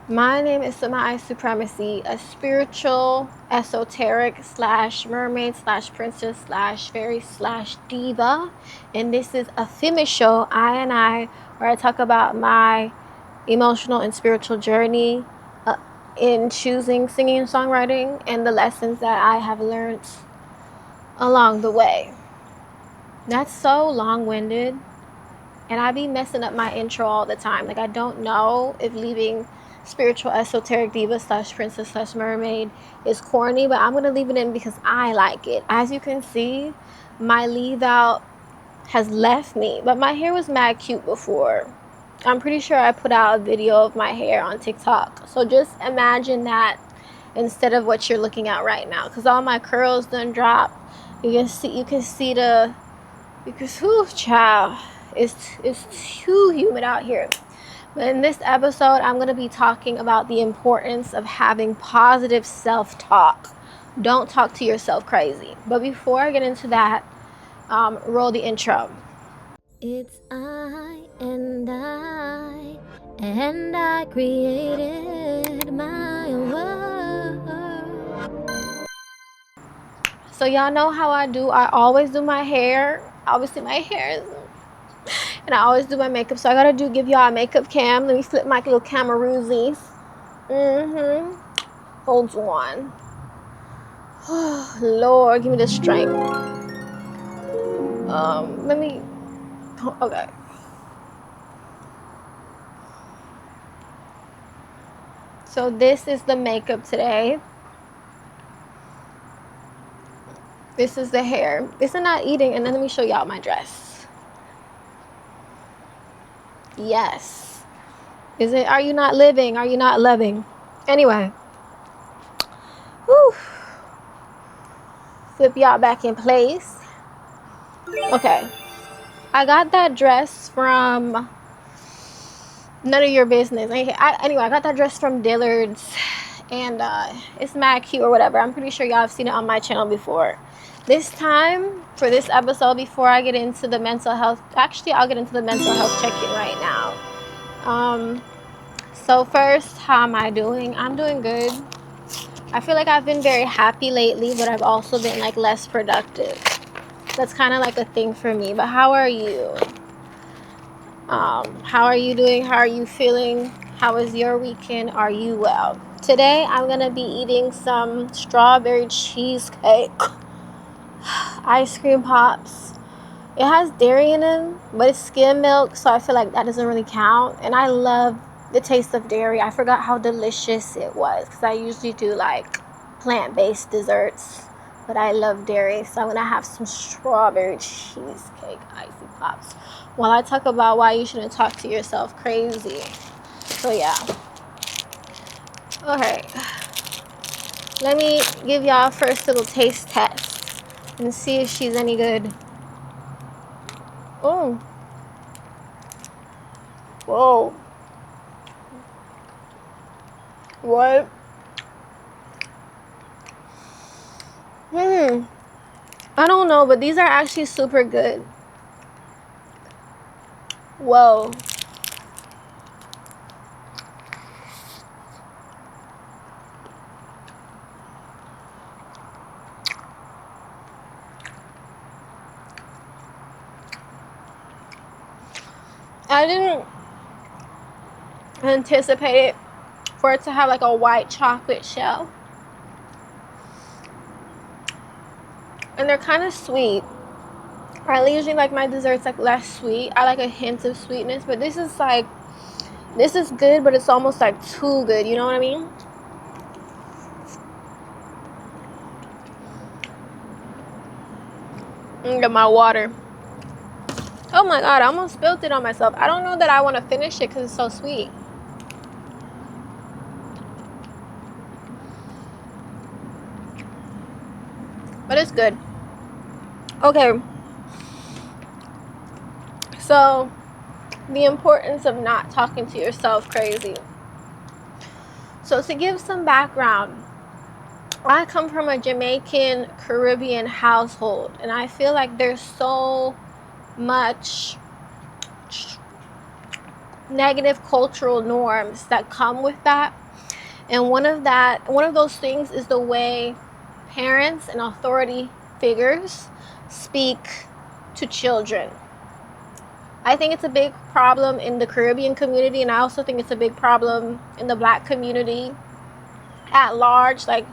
My name is SamiahSupremacy, a spiritual, esoteric slash mermaid slash princess slash fairy slash diva. And this is a female show, I, where I talk about my emotional and spiritual journey in choosing singing and songwriting and the lessons that I have learned along the way. That's so long-winded. And I be messing up my intro all the time. Like, I don't know if leaving spiritual esoteric diva slash princess slash mermaid is corny, but I'm gonna leave it in because I like it. As you can see, my leave out has left me, but my hair was mad cute before. I'm pretty sure I put out a video of my hair on TikTok, so just imagine that instead of what you're looking at right now, because all my curls done dropped. Whew, child, it's too humid out here. But in this episode, I'm going to be talking about the importance of having positive self-talk. Don't talk to yourself crazy. But before I get into that, roll the intro. It's and I created my world. So y'all know how I do. I always do my hair. Obviously, my hair is... And I always do my makeup. So I got to give y'all a makeup cam. Let me flip my little camera roozies. Hold on. Oh, Lord, give me the strength. Okay. So this is the makeup today. This is the hair. This is not eating. And then let me show y'all my dress. Yes. Is it, are you not living? Are you not loving? Anyway. Whew. Flip y'all back in place. Okay. I got that dress from none of your business. Anyway, I got that dress from Dillard's. And it's mad cute or whatever. I'm pretty sure y'all have seen it on my channel before. This time, for this episode, before I get into the mental health, actually, I'll get into the mental health check-in right now. So first, how am I doing? I'm doing good. I feel like I've been very happy lately, but I've also been like less productive. That's kind of like a thing for me. But how are you? How are you doing? How are you feeling? How was your weekend? Are you well? Today, I'm going to be eating some strawberry cheesecake. Ice cream pops. It has dairy in them, but it's skim milk, so I feel like that doesn't really count. And I love the taste of dairy. I forgot how delicious it was because I usually do like plant-based desserts, but I love dairy, so I'm going to have some strawberry cheesecake icy pops while I talk about why you shouldn't talk to yourself crazy. So yeah. Okay. Let me give y'all first little taste test and see if she's any good. Oh. Whoa. What? I don't know, but these are actually super good. Whoa. I didn't anticipate it for it to have like a white chocolate shell. And they're kind of sweet. I usually like my desserts like less sweet. I like a hint of sweetness, but this is good, but it's almost like too good. You know what I mean? Get my water. Oh my god, I almost spilled it on myself. I don't know that I want to finish it because it's so sweet. But it's good. Okay. So, the importance of not talking to yourself crazy. So, to give some background, I come from a Jamaican Caribbean household, and I feel like there's so much negative cultural norms that come with that. And one of those things is the way parents and authority figures speak to children. I think it's a big problem in the Caribbean community, and I also think it's a big problem in the Black community at large. Like,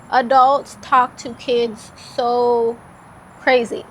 adults talk to kids so crazy,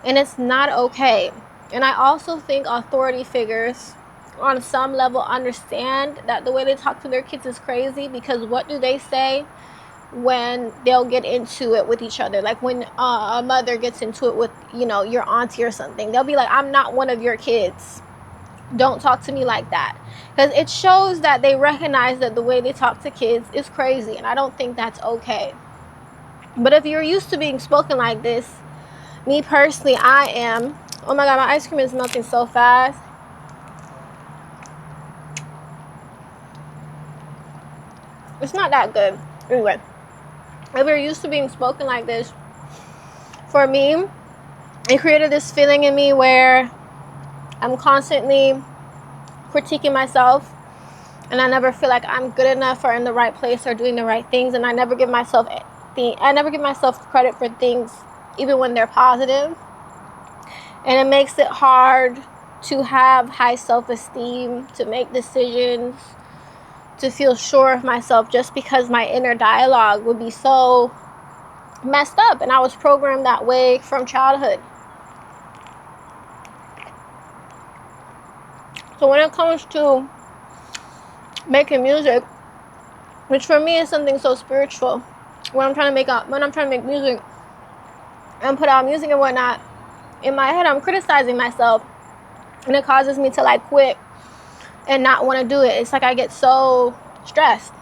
and it's not okay. And I also think authority figures on some level understand that the way they talk to their kids is crazy, because what do they say when they'll get into it with each other? Like when a mother gets into it with, your auntie or something, they'll be like, I'm not one of your kids, don't talk to me like that. Because it shows that they recognize that the way they talk to kids is crazy, and I don't think that's okay. But if you're used to being spoken like this, me personally, I am. Oh my god, my ice cream is melting so fast. It's not that good. Anyway, if you're used to being spoken like this, for me, it created this feeling in me where I'm constantly critiquing myself, and I never feel like I'm good enough or in the right place or doing the right things, and I never give myself credit for things, even when they're positive. And it makes it hard to have high self-esteem, to make decisions, to feel sure of myself, just because my inner dialogue would be so messed up, and I was programmed that way from childhood. So when it comes to making music, which for me is something so spiritual, when I'm trying to make music and put out music and whatnot, in my head I'm criticizing myself, and it causes me to like quit and not want to do it. It's like I get so stressed.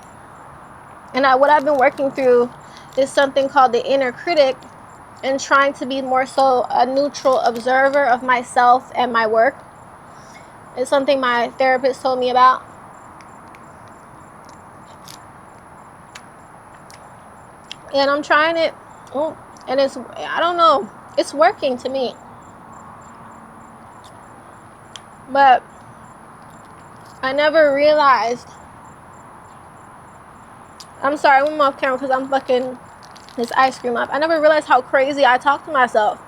And what I've been working through is something called the inner critic, and trying to be more so a neutral observer of myself and my work. It's something my therapist told me about. And I'm trying it. And I don't know, it's working to me. But I never realized. I'm sorry, I'm off camera because I'm fucking this ice cream up. I never realized how crazy I talk to myself.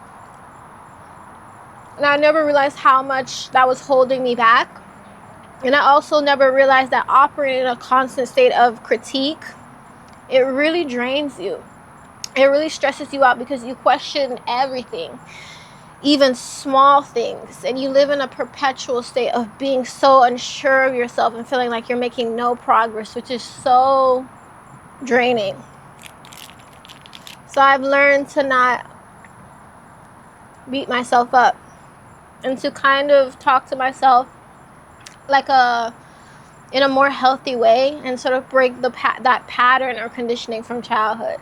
And I never realized how much that was holding me back. And I also never realized that operating in a constant state of critique, it really drains you. It really stresses you out because you question everything, even small things. And you live in a perpetual state of being so unsure of yourself and feeling like you're making no progress, which is so draining. So I've learned to not beat myself up, and to kind of talk to myself like in a more healthy way, and sort of break that pattern or conditioning from childhood.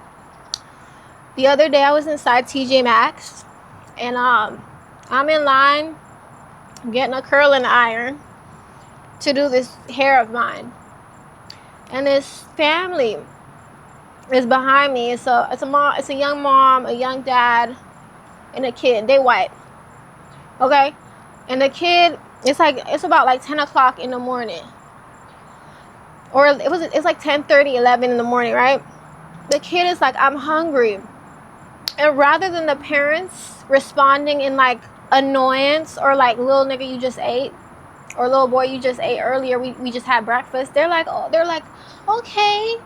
The other day I was inside TJ Maxx, and I'm in line getting a curling iron to do this hair of mine, and this family is behind me. It's a young mom, a young dad, and a kid. They white, okay? And the kid, it's about like 10 o'clock in the morning, or it's like 10:30, 11 in the morning, right? The kid is like, I'm hungry. And rather than the parents responding in like annoyance, or like, little nigga, you just ate, or little boy, you just ate earlier, we just had breakfast, they're like, okay,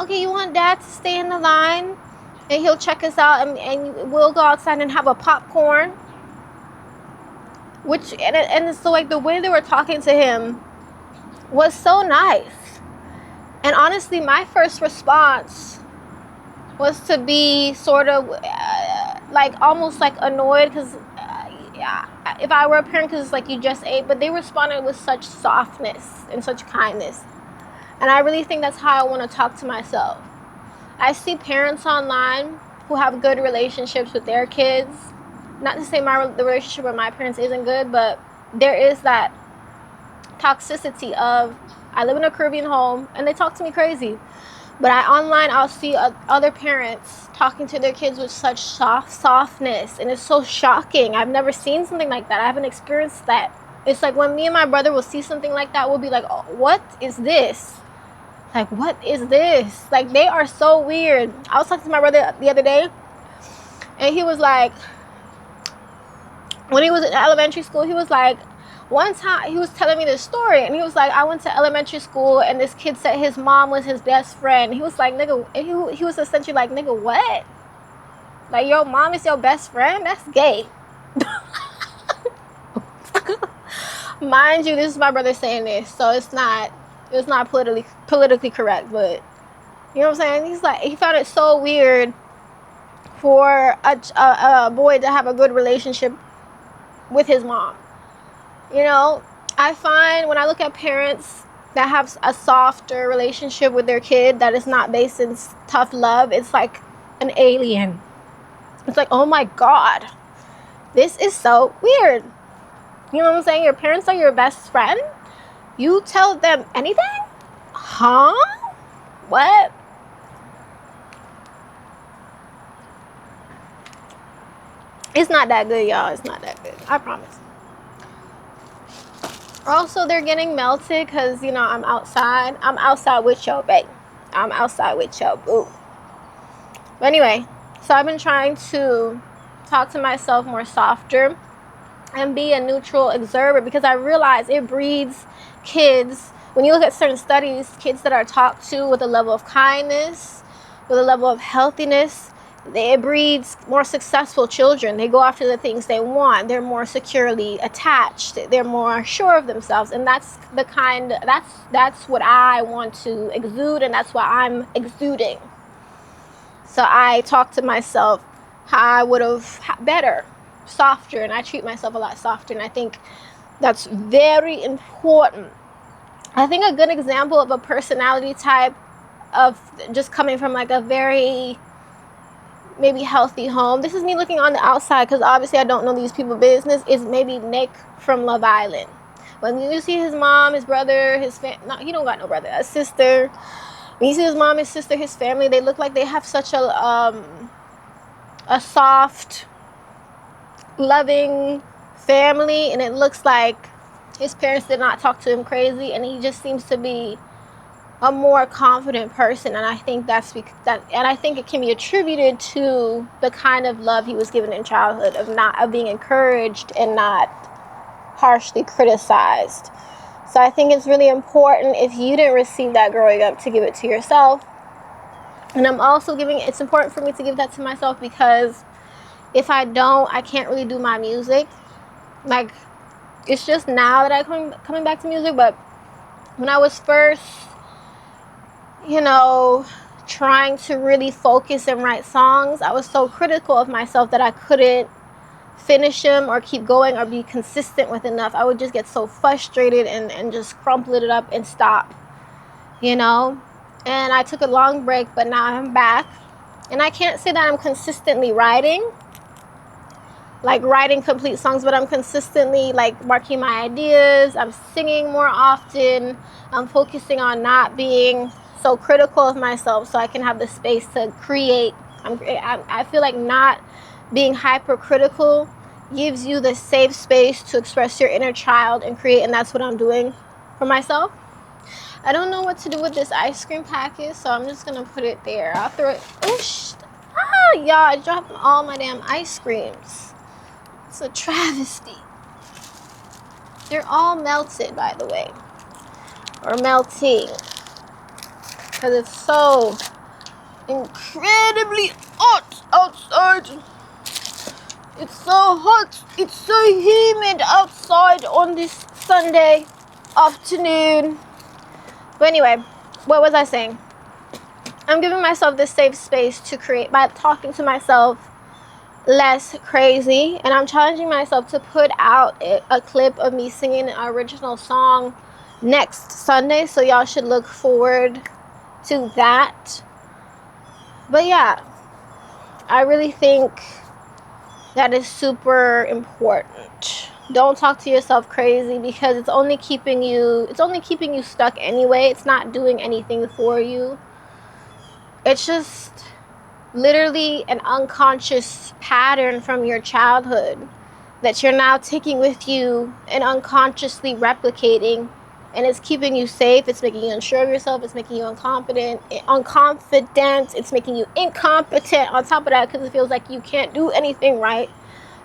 you want dad to stay in the line and he'll check us out, and we'll go outside and have a popcorn. And it's so like the way they were talking to him was so nice. And honestly, my first response was to be sort of like almost like annoyed, because if I were a parent, because it's like, you just ate. But they responded with such softness and such kindness, and I really think that's how I want to talk to myself. I see parents online who have good relationships with their kids. Not to say the relationship with my parents isn't good, but there is that toxicity of, I live in a Caribbean home and they talk to me crazy. But online, I'll see other parents talking to their kids with such softness, and it's so shocking. I've never seen something like that. I haven't experienced that It's like when me and my brother will see something like that, we'll be like, oh, what is this? Like, what is this? Like, they are so weird. I was talking to my brother the other day, and he was like, when he was in elementary school, he was like, one time he was telling me this story, and he was like, I went to elementary school, and this kid said his mom was his best friend. He was like, nigga, he was essentially like, nigga, what? Like, your mom is your best friend? That's gay. Mind you, this is my brother saying this, so it's not politically correct, but you know what I'm saying? He's like, he found it so weird for a boy to have a good relationship with his mom. You know, I find when I look at parents that have a softer relationship with their kid that is not based in tough love, it's like an alien. It's like, oh my God, this is so weird. You know what I'm saying? Your parents are your best friend. You tell them anything? Huh? What? It's not that good, y'all. It's not that good. I promise. Also, they're getting melted because, you know, I'm outside. I'm outside with your babe. I'm outside with your boo. But anyway, so I've been trying to talk to myself more softer and be a neutral observer, because I realize it breeds kids. When you look at certain studies, kids that are talked to with a level of kindness, with a level of healthiness, it breeds more successful children. They go after the things they want. They're more securely attached. They're more sure of themselves. And that's what I want to exude, and that's what I'm exuding. So I talk to myself how I would have better, softer, and I treat myself a lot softer, and I think that's very important. I think a good example of a personality type of just coming from like a very maybe healthy home, this is me looking on the outside because obviously I don't know these people's business, is maybe Nick from Love Island. When you see his mom, his brother, he don't got no brother, a sister. When you see his mom, his sister, his family, they look like they have such a soft, loving family, and it looks like his parents did not talk to him crazy, and he just seems to be a more confident person. And I think I think it can be attributed to the kind of love he was given in childhood, of being encouraged and not harshly criticized. So I think it's really important, if you didn't receive that growing up, to give it to yourself. And it's important for me to give that to myself, because if I don't, I can't really do my music. Like, it's just now that I'm coming back to music, but when I was first, you know, trying to really focus and write songs, I was so critical of myself that I couldn't finish them or keep going or be consistent with enough. I would just get so frustrated and just crumple it up and stop, you know. And I took a long break, but now I'm back, and I can't say that I'm consistently writing complete songs, but I'm consistently like marking my ideas. I'm singing more often. I'm focusing on not being so critical of myself, so I can have the space to create. I feel like not being hypercritical gives you the safe space to express your inner child and create, and that's what I'm doing for myself. I don't know what to do with this ice cream package, so I'm just gonna put it there. I'll throw it. Y'all, I dropped all my damn ice creams. It's a travesty. They're all melted, by the way, or melting, because it's so incredibly hot outside. It's so hot. It's so humid outside on this Sunday afternoon. But anyway, what was I saying? I'm giving myself this safe space to create by talking to myself less crazy, and I'm challenging myself to put out a clip of me singing an original song next Sunday, so y'all should look forward to that. But yeah, I really think that is super important. Don't talk to yourself crazy, because it's only keeping you stuck anyway. It's not doing anything for you. It's just literally an unconscious pattern from your childhood that you're now taking with you and unconsciously replicating, and it's keeping you safe. It's making you unsure of yourself. It's making you unconfident, it's making you incompetent on top of that, because it feels like you can't do anything right.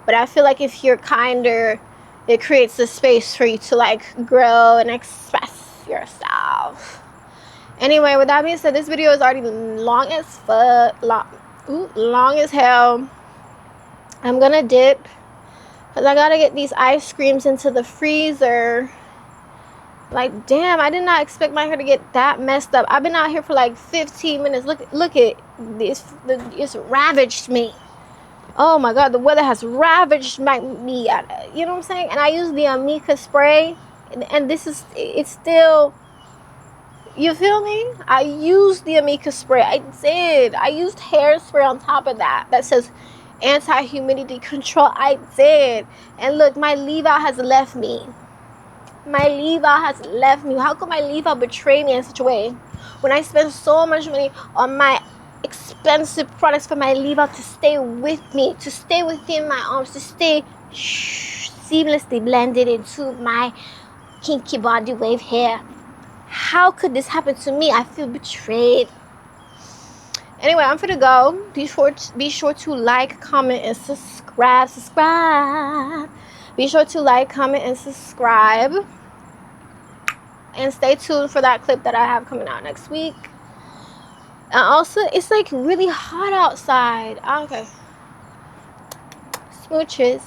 But I feel like if you're kinder, it creates a space for you to like grow and express yourself. Anyway, with that being said, this video is already long as fuck, long as hell. I'm gonna dip because I gotta get these ice creams into the freezer. Like, damn, I did not expect my hair to get that messed up. I've been out here for like 15 minutes. Look at this. It's ravaged me. Oh my god, the weather has ravaged me. You know what I'm saying? And I use the Amika spray, and this is, it's still, you feel me? I used the Amika spray. I used hairspray on top of that says anti-humidity control. I did. And look, my leave-out has left me. How could my leave-out betray me in such a way when I spend so much money on my expensive products for my leave-out to stay with me, to stay within my arms, to stay seamlessly blended into my kinky body wave hair? How could this happen to me? I feel betrayed. Anyway, I'm gonna go. Be sure to like, comment, and subscribe. Be sure to like, comment, and subscribe. And stay tuned for that clip that I have coming out next week. And also, it's like really hot outside. Okay. Smooches.